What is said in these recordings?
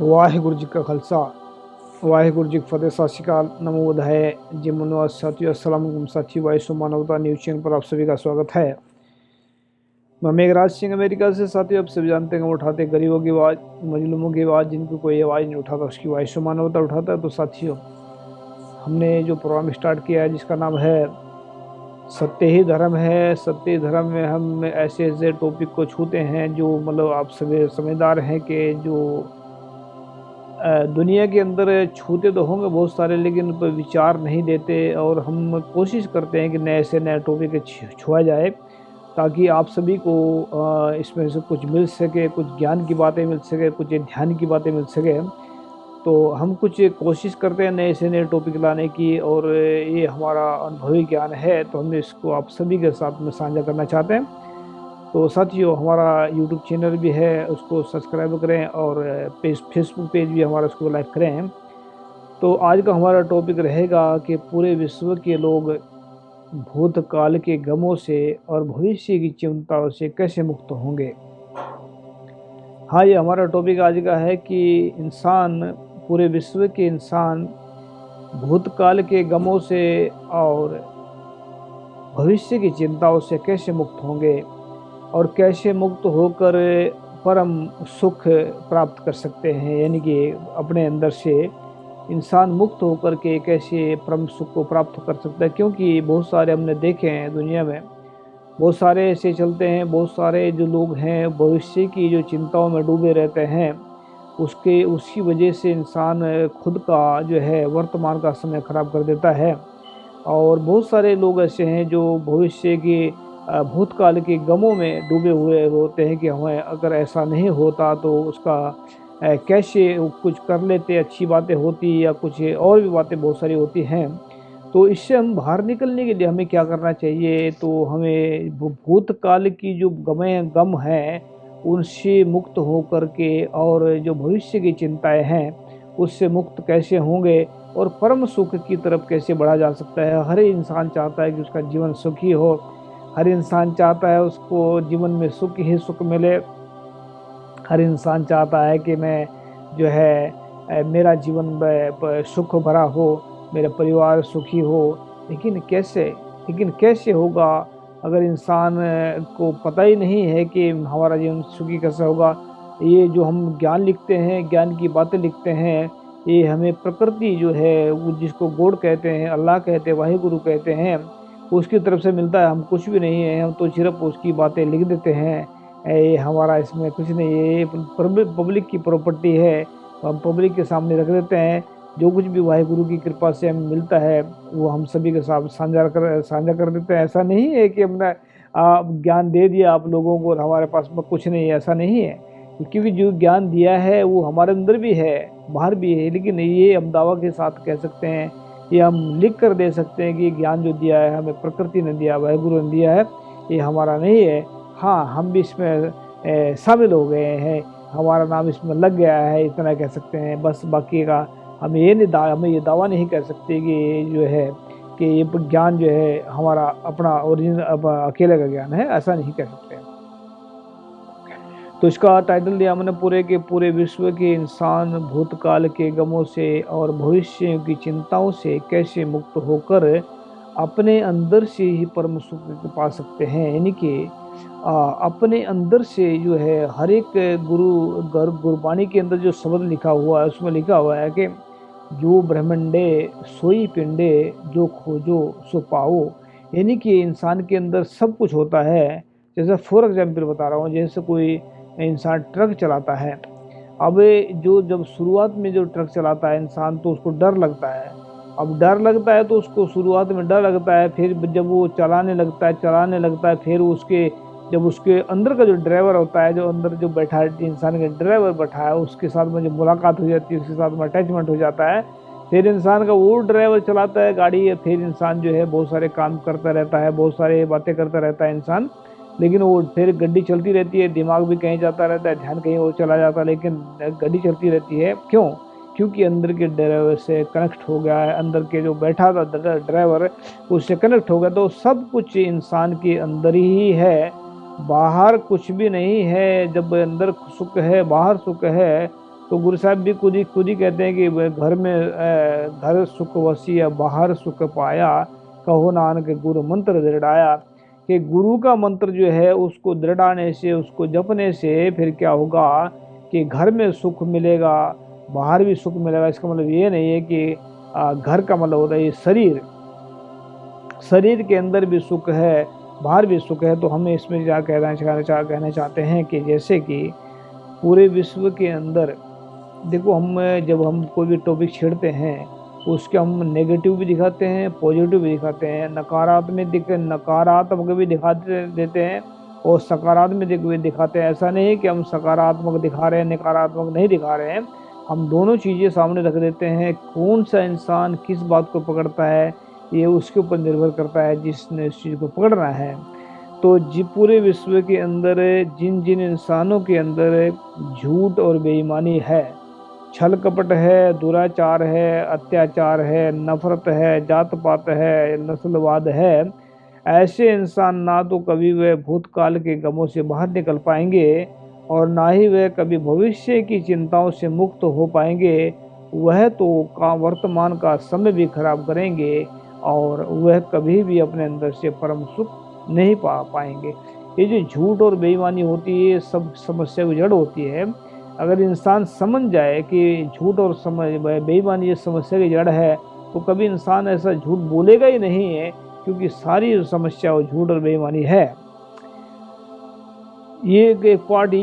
ਵਾਹਿਗੁਰੂ ਜੀ ਕਾ ਖਾਲਸਾ ਵਾਹਿਗੁਰੂ जी की फतेह। सत श्रीकाल, नमो बुद्धाय, जय मनोज साथियों, अस्सलाम वालेकुम साथियों। वाइसो मानवता न्यूज चैनल पर आप सभी का स्वागत है। मैं मेघराज सिंह अमेरिका से। साथियों, आप सभी जानते हैं कि हम उठाते गरीबों की आवाज़, मजलूमों की आवाज़, जिनको कोई आवाज़ नहीं उठाता उसकी वाइसो मानवता उठाता है। तो साथियों, हमने जो प्रोग्राम स्टार्ट किया है जिसका नाम है सत्य ही धर्म है। सत्य ही धर्म में हम ऐसे ऐसे टॉपिक को छूते हैं जो मतलब आप सभी समझदार हैं कि जो दुनिया के अंदर छूते तो होंगे बहुत सारे, लेकिन उन पर विचार नहीं देते। और हम कोशिश करते हैं कि नए से नए टॉपिक छुआ जाए ताकि आप सभी को इसमें से कुछ मिल सके, कुछ ज्ञान की बातें मिल सके, कुछ ध्यान की बातें मिल सके। तो हम कुछ कोशिश करते हैं नए से नए टॉपिक लाने की, और ये हमारा अनुभवी ज्ञान है तो हम इसको आप सभी के साथ में साझा करना चाहते हैं। तो साथियों, हमारा यूट्यूब चैनल भी है, उसको सब्सक्राइब करें, और फेसबुक पेज भी हमारा, उसको लाइक करें। तो आज का हमारा टॉपिक रहेगा कि पूरे विश्व के लोग भूतकाल के गमों से और भविष्य की चिंताओं से कैसे मुक्त होंगे। हाँ, ये हमारा टॉपिक आज का है कि इंसान, पूरे विश्व के इंसान भूतकाल के गमों से और भविष्य की चिंताओं से कैसे मुक्त होंगे, और कैसे मुक्त होकर परम सुख प्राप्त कर सकते हैं। यानी कि अपने अंदर से इंसान मुक्त होकर के कैसे परम सुख को प्राप्त कर सकता है। क्योंकि बहुत सारे हमने देखे हैं दुनिया में, बहुत सारे ऐसे चलते हैं, बहुत सारे जो लोग हैं भविष्य की जो चिंताओं में डूबे रहते हैं। उसकी वजह से इंसान खुद का जो है वर्तमान का समय खराब कर देता है। और बहुत सारे लोग ऐसे हैं जो भविष्य के भूतकाल के गमों में डूबे हुए होते हैं कि हमें अगर ऐसा नहीं होता तो उसका कैसे कुछ कर लेते, अच्छी बातें होती या कुछ और भी बातें बहुत सारी होती हैं। तो इससे हम बाहर निकलने के लिए हमें क्या करना चाहिए, तो हमें भूतकाल की जो गम हैं उनसे मुक्त होकर के, और जो भविष्य की चिंताएं हैं उससे मुक्त कैसे होंगे, और परम सुख की तरफ कैसे बढ़ा जा सकता है। हर इंसान चाहता है कि उसका जीवन सुखी हो, हर इंसान चाहता है उसको जीवन में सुख ही सुख मिले। हर इंसान चाहता है कि मैं जो है मेरा जीवन सुख भरा हो, मेरा परिवार सुखी हो। लेकिन कैसे होगा अगर इंसान को पता ही नहीं है कि हमारा जीवन सुखी कैसे होगा। ये जो हम ज्ञान लिखते हैं, ज्ञान की बातें लिखते हैं, ये हमें प्रकृति जो है वो जिसको गॉड कहते हैं, अल्लाह कहते हैं, वाहिगुरु कहते हैं, उसकी तरफ से मिलता है। हम कुछ भी नहीं है, हम तो सिर्फ उसकी बातें लिख देते हैं। ये हमारा इसमें कुछ नहीं है, ये पब्लिक की प्रॉपर्टी है, हम पब्लिक के सामने रख देते हैं। जो कुछ भी वाहिगुरु की कृपा से हमें मिलता है वो हम सभी के साथ साझा कर देते हैं। ऐसा नहीं है कि हमने ज्ञान दे दिया आप लोगों को और हमारे पास में कुछ नहीं है, ऐसा नहीं है। क्योंकि जो ज्ञान दिया है वो हमारे अंदर भी है, बाहर भी है। लेकिन ये हम दावा के साथ कह सकते हैं, ये हम लिख कर दे सकते हैं कि ज्ञान जो दिया है हमें प्रकृति ने दिया, वाहिगुरु ने दिया है, ये हमारा नहीं है। हाँ, हम भी इसमें शामिल हो गए हैं, हमारा नाम इसमें लग गया है, इतना कह सकते हैं बस। बाकी का हमें ये दावा नहीं कर सकते कि ये जो है कि ये ज्ञान जो है हमारा अपना ओरिजिनल अकेले का ज्ञान है, ऐसा नहीं कह सकते। तो इसका टाइटल दिया हमने पूरे के पूरे विश्व के इंसान भूतकाल के गमों से और भविष्य की चिंताओं से कैसे मुक्त होकर अपने अंदर से ही परम सुख पा सकते हैं। यानी कि अपने अंदर से जो है हर एक गुरबाणी के अंदर जो शब्द लिखा हुआ है उसमें लिखा हुआ है कि जो ब्रह्मंडे सोई पिंडे जो खोजो सो पाओ। यानी कि इंसान के अंदर सब कुछ होता है। जैसे फॉर एग्जाम्पल बता रहा हूँ, जैसे कोई इंसान ट्रक चलाता है। अब जो जब शुरुआत में जो ट्रक चलाता है इंसान तो उसको डर लगता है। अब डर लगता है तो उसको शुरुआत में डर लगता है, फिर जब वो चलाने लगता है फिर जब उसके अंदर का जो ड्राइवर होता है, जो अंदर जो बैठा है इंसान का ड्राइवर बैठा है, उसके साथ में जो मुलाकात हो जाती है, उसके साथ में अटैचमेंट हो जाता है, फिर इंसान का वो ड्राइवर चलाता है गाड़ी। फिर इंसान जो है बहुत सारे काम करता रहता है, बहुत सारे बातें करता रहता है इंसान। लेकिन वो फिर गड्डी चलती रहती है, दिमाग भी कहीं जाता रहता है, ध्यान कहीं और चला जाता है, लेकिन गड्डी चलती रहती है। क्यों? क्योंकि अंदर के ड्राइवर से कनेक्ट हो गया है, अंदर के जो बैठा था ड्राइवर उससे कनेक्ट हो गया। तो सब कुछ इंसान के अंदर ही है, बाहर कुछ भी नहीं है। जब अंदर सुख है, बाहर सुख है, तो गुरु साहब भी खुद ही कहते हैं कि घर में घर सुख वसी या बाहर सुख पाया, कहो नानक गुरु मंत्र दृढ़ाया। कि गुरु का मंत्र जो है उसको दृढ़ाने से, उसको जपने से फिर क्या होगा कि घर में सुख मिलेगा, बाहर भी सुख मिलेगा। इसका मतलब ये नहीं है कि घर का मतलब होता है ये शरीर के अंदर भी सुख है, बाहर भी सुख है। तो हमें इसमें क्या कहना चाहते हैं कि जैसे कि पूरे विश्व के अंदर देखो, जब हम कोई भी टॉपिक छेड़ते हैं उसके हम नेगेटिव भी दिखाते हैं, पॉजिटिव भी दिखाते हैं, नकारात्मक भी दिखाते देते हैं और सकारात्मक भी दिखाते हैं। ऐसा नहीं है कि हम सकारात्मक दिखा रहे हैं, नकारात्मक नहीं दिखा रहे हैं। हम दोनों चीज़ें सामने रख देते हैं। कौन सा इंसान किस बात को पकड़ता है ये उसके ऊपर निर्भर करता है, जिसने इस चीज़ को पकड़ना है। तो पूरे विश्व के अंदर जिन जिन इंसानों के अंदर झूठ और बेईमानी है, छल कपट है, दुराचार है, अत्याचार है, नफरत है, जात पात है, नस्लवाद है, ऐसे इंसान ना तो कभी वह भूतकाल के गमों से बाहर निकल पाएंगे और ना ही वह कभी भविष्य की चिंताओं से मुक्त हो पाएंगे। वह तो वर्तमान का समय भी खराब करेंगे और वह कभी भी अपने अंदर से परम सुख नहीं पा पाएंगे। ये जो झूठ और बेईमानी होती है, सब समस्या की जड़ होती है। अगर इंसान समझ जाए कि झूठ और बेईमानी ये समस्या की जड़ है, तो कभी इंसान ऐसा झूठ बोलेगा ही नहीं है, क्योंकि सारी समस्या वो झूठ और बेईमानी है। ये एक पॉइंट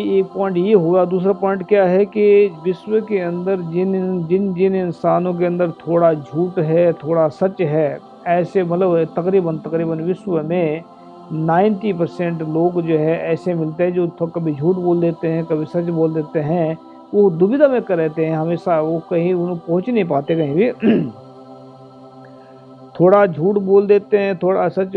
ये हुआ। दूसरा पॉइंट क्या है कि विश्व के अंदर जिन इंसानों के अंदर थोड़ा झूठ है, थोड़ा सच है, ऐसे मतलब तकरीबन विश्व में 90% लोग जो है ऐसे मिलते हैं जो कभी झूठ बोल देते हैं, कभी सच बोल देते हैं। वो दुविधा में कर रहते हैं हमेशा, वो कहीं उन्हें पहुंच नहीं पाते कहीं भी। थोड़ा झूठ बोल देते हैं, थोड़ा सच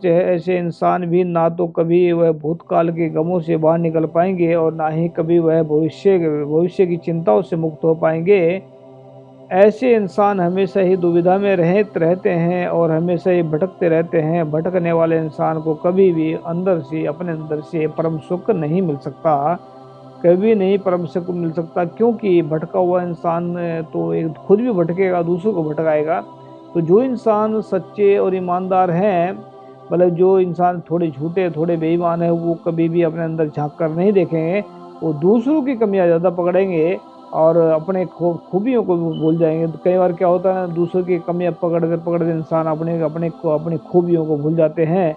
है। ऐसे इंसान भी ना तो कभी वह भूतकाल के गमों से बाहर निकल पाएंगे और ना ही कभी वह भविष्य की चिंताओं से मुक्त हो पाएंगे। ऐसे इंसान हमेशा ही दुविधा में रहते हैं और हमेशा ही भटकते रहते हैं। भटकने वाले इंसान को कभी भी अपने अंदर से परम सुख नहीं मिल सकता, कभी नहीं परम सुख मिल सकता। क्योंकि भटका हुआ इंसान तो एक खुद भी भटकेगा, दूसरों को भटकाएगा। तो जो इंसान सच्चे और ईमानदार हैं, मतलब जो इंसान थोड़े झूठे, थोड़े बेईमान है, वो कभी भी अपने अंदर झांक कर नहीं देखेंगे। वो दूसरों की कमियां ज़्यादा पकड़ेंगे और अपने खूबियों को भूल जाएंगे। तो कई बार क्या होता है ना, दूसरों की कमियां पकड़ते इंसान अपनी खूबियों को भूल जाते हैं।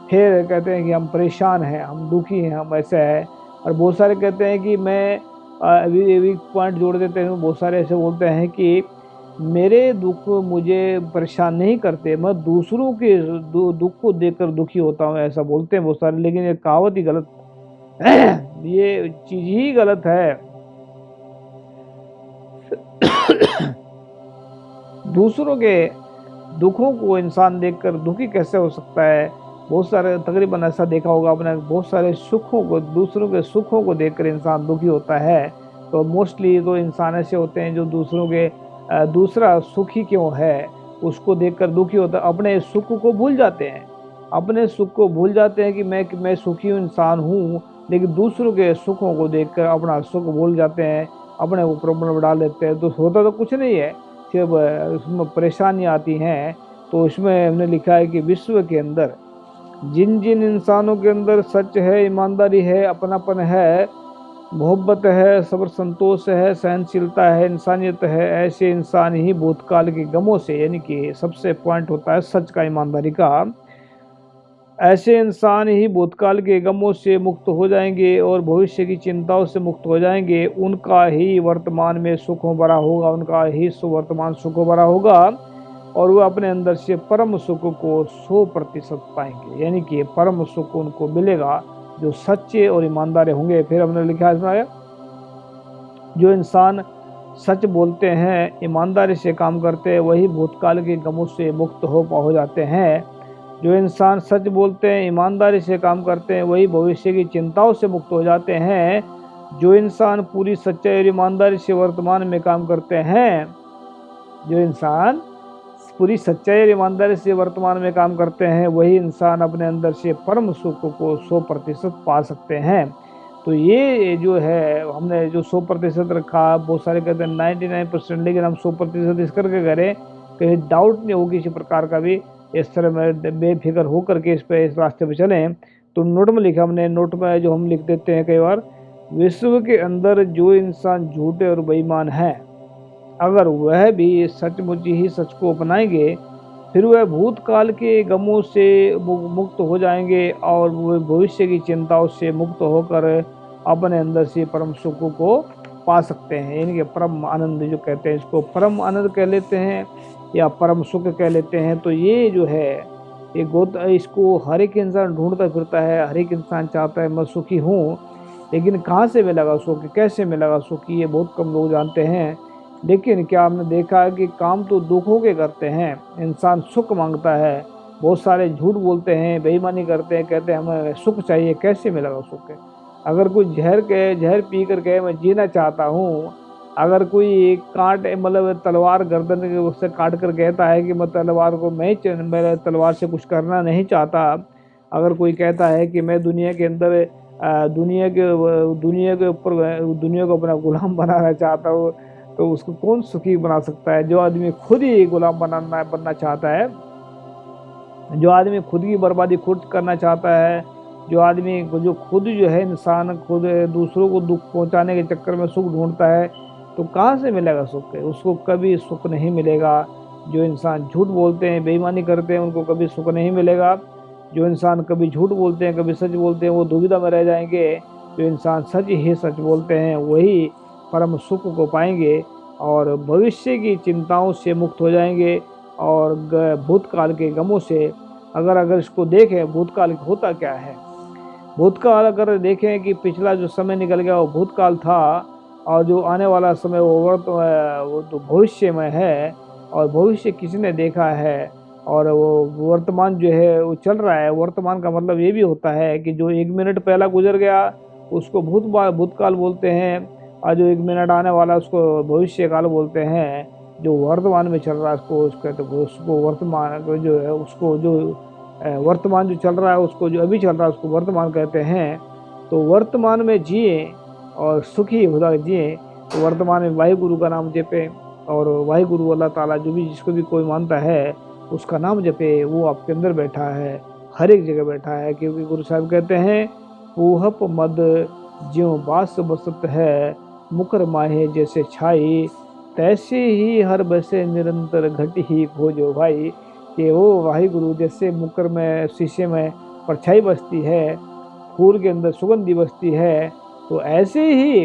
फिर कहते हैं कि हम परेशान हैं, हम दुखी हैं, हम ऐसा है। और बहुत सारे कहते हैं कि मैं अभी पॉइंट जोड़ देते हैं, बहुत सारे ऐसे बोलते हैं कि मेरे दुख मुझे परेशान नहीं करते, मैं दूसरों के दुख को देखकर दुखी होता हूँ, ऐसा बोलते हैं बहुत सारे। लेकिन ये कहावत ही गलत ये चीज ही गलत है। दूसरों के दुखों को इंसान देखकर दुखी कैसे हो सकता है। बहुत सारे तकरीबन ऐसा देखा होगा आपने, बहुत सारे दूसरों के सुखों को देखकर इंसान दुखी होता है। तो मोस्टली तो इंसान ऐसे होते हैं जो दूसरा सुखी क्यों है उसको देखकर दुखी होता है, अपने सुख को भूल जाते हैं। अपने सुख को भूल जाते हैं कि मैं सुखी इंसान हूँ, लेकिन दूसरों के सुखों को देखकर अपना सुख भूल जाते हैं, अपने को प्रॉब्लम डाल देते हैं। तो होता तो कुछ नहीं है, सिर्फ उसमें परेशानियाँ आती हैं। तो इसमें हमने लिखा है कि विश्व के अंदर जिन जिन इंसानों के अंदर सच है, ईमानदारी है, अपनापन है, मोहब्बत है, सब्र संतोष है, सहनशीलता है, इंसानियत है, ऐसे इंसान ही भूतकाल के गमों से, यानी कि सबसे पॉइंट होता है सच का, ईमानदारी का, ऐसे इंसान ही भूतकाल के गमों से मुक्त हो जाएंगे और भविष्य की चिंताओं से मुक्त हो जाएंगे। उनका ही वर्तमान में सुखों भरा होगा, उनका ही वर्तमान सुखों भरा होगा और वह अपने अंदर से परम सुख को 100% पाएंगे। यानी कि परम सुख उनको मिलेगा जो सच्चे और ईमानदार होंगे। फिर हमने लिखा है, जो इंसान सच बोलते हैं, ईमानदारी से काम करते हैं, वही भूतकाल के गमों से मुक्त हो जाते हैं। जो इंसान सच बोलते हैं, ईमानदारी से काम करते हैं, वही भविष्य की चिंताओं से मुक्त हो जाते हैं। जो इंसान पूरी सच्चाई और ईमानदारी से वर्तमान में काम करते हैं, जो इंसान पूरी सच्चाई और ईमानदारी से वर्तमान में काम करते हैं, वही इंसान अपने अंदर से परम सुख को 100% पा सकते हैं। तो ये जो है हमने जो 100% रखा, बहुत सारे कहते हैं 99%, लेकिन हम 100% इस करके करें कहीं डाउट नहीं हो किसी प्रकार का भी, इस तरह में बेफिक्र होकर के इस रास्ते पे चलें। तो नोट में लिखा हमने, नोट में जो हम लिख देते हैं कई बार, विश्व के अंदर जो इंसान झूठे और बेईमान है, अगर वह भी सचमुच ही सच को अपनाएंगे, फिर वह भूतकाल के गमों से मुक्त हो जाएंगे और वह भविष्य की चिंताओं से मुक्त होकर अपने अंदर से परम सुख को पा सकते हैं। यानी कि परम आनंद जो कहते हैं, इसको परम आनंद कह लेते हैं या परम सुख कह लेते हैं। तो ये जो है ये इसको हर एक इंसान ढूंढता फिरता है, हर एक इंसान चाहता है मैं सुखी हूँ, लेकिन कहाँ से मिलेगा सुख, कैसे मिलेगा सुख, ये बहुत कम लोग जानते हैं। लेकिन क्या हमने देखा है कि काम तो दुखों के करते हैं, इंसान सुख मांगता है, बहुत सारे झूठ बोलते हैं, बेईमानी करते हैं, कहते हैं हमें सुख चाहिए, कैसे मिलेगा सुख। अगर कोई जहर पी कर के मैं जीना चाहता हूँ, अगर कोई काट मतलब तलवार गर्दन के उससे काट कर कहता है कि मैं तलवार को मैं तलवार से कुछ करना नहीं चाहता, अगर कोई कहता है कि मैं दुनिया के अंदर दुनिया के ऊपर दुनिया को अपना गुलाम बनाना चाहता हूँ, तो उसको कौन सुखी बना सकता है। जो आदमी खुद ही गुलाम बनना चाहता है, जो आदमी खुद की बर्बादी खुद करना चाहता है, जो खुद जो है इंसान खुद दूसरों को दुख पहुंचाने के चक्कर में सुख ढूंढता है, तो कहाँ से मिलेगा सुख, उसको कभी सुख नहीं मिलेगा। जो इंसान झूठ बोलते हैं, बेईमानी करते हैं, उनको कभी सुख नहीं मिलेगा। जो इंसान कभी झूठ बोलते हैं, कभी सच बोलते हैं, वो दुविधा में रह जाएंगे। जो इंसान सच ही सच बोलते हैं वही परम सुख को पाएंगे और भविष्य की चिंताओं से मुक्त हो जाएंगे और भूतकाल के गमों से। अगर इसको देखें भूतकाल होता क्या है, भूतकाल अगर देखें कि पिछला जो समय निकल गया वो भूतकाल था, और जो आने वाला समय वो तो भविष्य में है, और भविष्य किसने देखा है, और वो वर्तमान जो है वो चल रहा है। वर्तमान का मतलब ये भी होता है कि जो 1 मिनट पहला गुजर गया उसको भूतकाल बोलते हैं, और जो 1 मिनट आने वाला उसको भविष्य काल बोलते हैं। जो वर्तमान में चल रहा है उसको वर्तमान जो है उसको जो वर्तमान जो चल रहा है उसको जो अभी चल रहा है उसको वर्तमान कहते हैं। तो वर्तमान में जिए और सुखी खुदा जिए, तो वर्तमान में वाहिगुरु का नाम जपे, और वाहिगुरु अल्लाह ताला जो भी जिसको भी कोई मानता है उसका नाम जपे, वो आपके अंदर बैठा है, हर एक जगह बैठा है। क्योंकि गुरु साहब कहते हैं ऊहप मद ज्यों बास बसत है, मुकर माहे जैसे छाई, तैसे ही हर बसे निरंतर घट ही खोजो भाई। कि वो वाहिगुरु जैसे मुकर में शीशे में परछाई बसती है, फूल के अंदर सुगंधी बसती है, तो ऐसे ही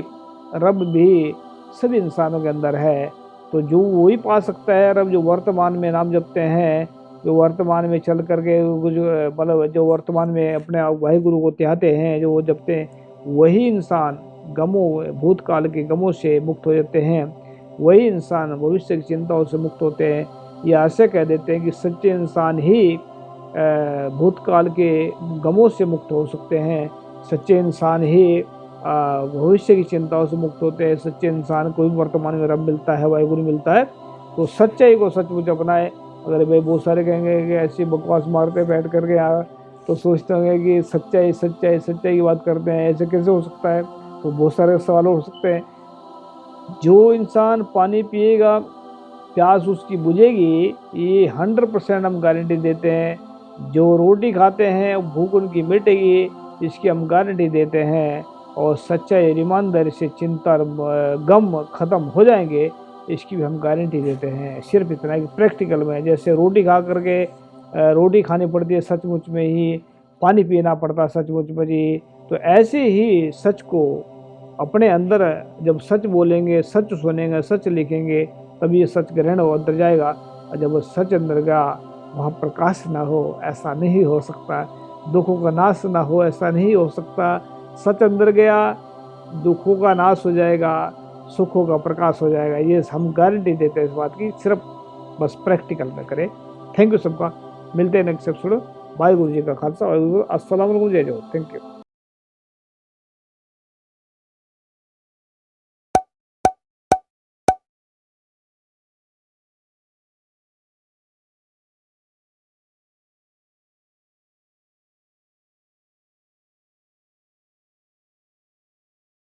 रब भी सभी इंसानों के अंदर है। तो जो वही पा सकता है रब, जो वर्तमान में नाम जपते हैं, जो वर्तमान में चल करके जो मतलब जो वर्तमान में अपने वाहिगुरु को त्यागते हैं, जो वो जपते हैं, वही इंसान भूतकाल के गमों से मुक्त हो जाते हैं, वही इंसान भविष्य की चिंताओं से मुक्त होते हैं। ये ऐसे कह देते हैं कि सच्चे इंसान ही भूतकाल के गमों से मुक्त हो सकते हैं, सच्चे इंसान ही भविष्य की चिंताओं से मुक्त होते हैं। सच्चे इंसान को भी वर्तमान में रब मिलता है, वाहिगुरु मिलता है। तो सच्चाई को सचमुच अपनाए। अगर भाई बहुत सारे कहेंगे कि ऐसी बकवास मारते बैठ करके यार, तो सोचते होंगे कि सच्चाई सच्चाई सच्चाई की बात करते हैं, ऐसे कैसे हो सकता है। तो बहुत सारे सवाल हो सकते हैं। जो इंसान पानी पिएगा प्यास उसकी बुझेगी, ये 100% हम गारंटी देते हैं। जो रोटी खाते हैं भूख उनकी मिटेगी, इसकी हम गारंटी देते हैं। और सच्चाई ईमानदारी से चिंता गम खत्म हो जाएंगे, इसकी भी हम गारंटी देते हैं। सिर्फ इतना कि प्रैक्टिकल में जैसे रोटी खा करके रोटी खानी पड़ती है सचमुच में ही, पानी पीना पड़ता है सचमुच में ही, तो ऐसे ही सच को अपने अंदर जब सच बोलेंगे, सच सुनेंगे, सच लिखेंगे, तभी ये सच ग्रहण अंदर जाएगा। और जब वो सच अंदर गया वहाँ प्रकाश ना हो ऐसा नहीं हो सकता, दुखों का नाश ना हो ऐसा नहीं हो सकता। सच अंदर गया दुखों का नाश हो जाएगा, सुखों का प्रकाश हो जाएगा। ये हम गारंटी देते हैं इस बात की, सिर्फ बस प्रैक्टिकल में करें। थैंक यू सबका, मिलते हैं नेक्स्ट एपिसोड। वाहिगुरु जी का खालसा, वाहिगुरु अस्सलाम वालेकुम, जय जय। Thank you.